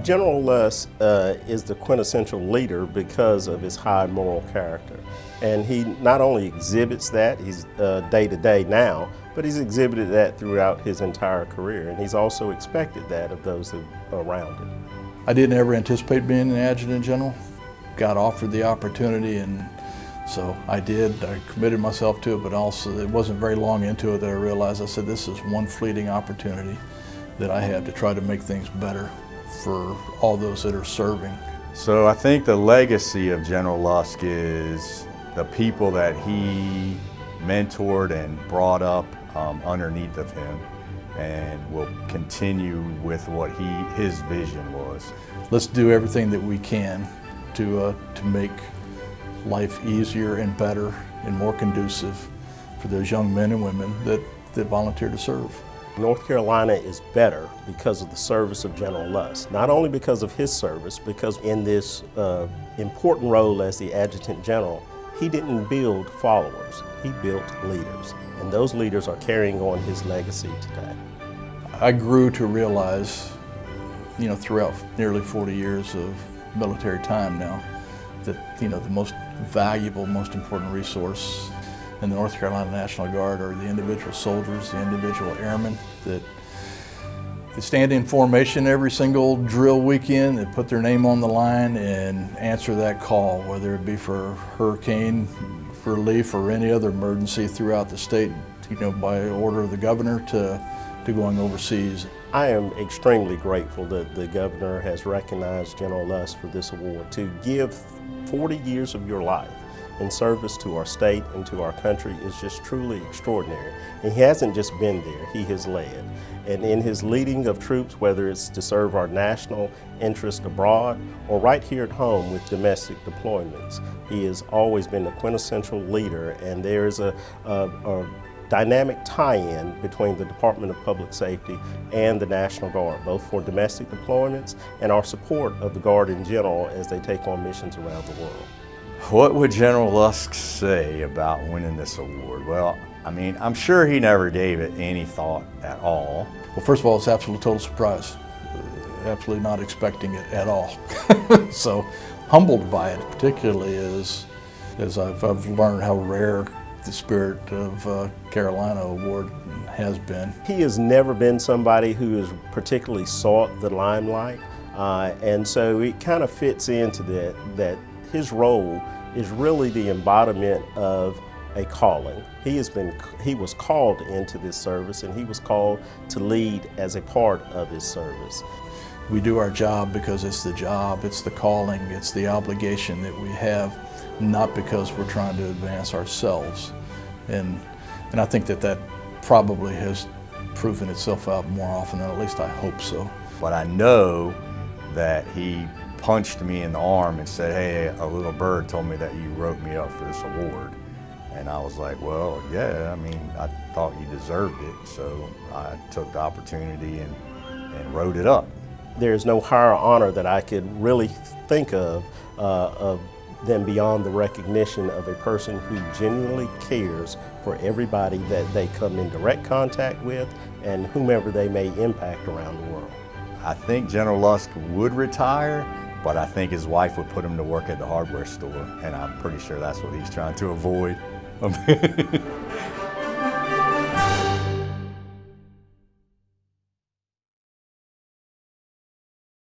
General Lusk is the quintessential leader because of his high moral character. And he not only exhibits that, he's day to day now, but he's exhibited that throughout his entire career. And he's also expected that of those around him. I didn't ever anticipate being an adjutant general. Got offered the opportunity, and so I did. I committed myself to it, but also it wasn't very long into it that I realized, I said, this is one fleeting opportunity that I have to try to make things better for all those that are serving. So I think the legacy of General Lusk is the people that he mentored and brought up underneath of him, and will continue with what his vision was. Let's do everything that we can to make life easier and better and more conducive for those young men and women that volunteer to serve. North Carolina is better because of the service of General Lusk. Not only because of his service, because in this important role as the Adjutant General, he didn't build followers, he built leaders. And those leaders are carrying on his legacy today. I grew to realize, throughout nearly 40 years of military time now, that the most valuable, most important resource in the North Carolina National Guard are the individual soldiers, the individual airmen that they stand in formation every single drill weekend, they put their name on the line and answer that call, whether it be for hurricane relief or any other emergency throughout the state, by order of the governor to going overseas. I am extremely grateful that the governor has recognized General Lusk for this award. To give 40 years of your life in service to our state and to our country is just truly extraordinary. And he hasn't just been there, he has led. And in his leading of troops, whether it's to serve our national interest abroad or right here at home with domestic deployments, he has always been the quintessential leader, and there's a dynamic tie-in between the Department of Public Safety and the National Guard, both for domestic deployments and our support of the Guard in general as they take on missions around the world. What would General Lusk say about winning this award? Well, I'm sure he never gave it any thought at all. Well, first of all, it's absolute total surprise. Absolutely not expecting it at all. So humbled by it, particularly as I've learned how rare the Spirit of Carolina award has been. He has never been somebody who has particularly sought the limelight, and so it kind of fits into that his role is really the embodiment of a calling. He was called into this service, and he was called to lead as a part of his service. We do our job because it's the job, it's the calling, it's the obligation that we have, not because we're trying to advance ourselves. And I think that probably has proven itself out more often than, at least I hope so. But I know that he punched me in the arm and said, "Hey, a little bird told me that you wrote me up for this award." And I was like, well, yeah, I thought you deserved it. So I took the opportunity and wrote it up. There's no higher honor that I could really think of than beyond the recognition of a person who genuinely cares for everybody that they come in direct contact with and whomever they may impact around the world. I think General Lusk would retire, but I think his wife would put him to work at the hardware store, and I'm pretty sure that's what he's trying to avoid.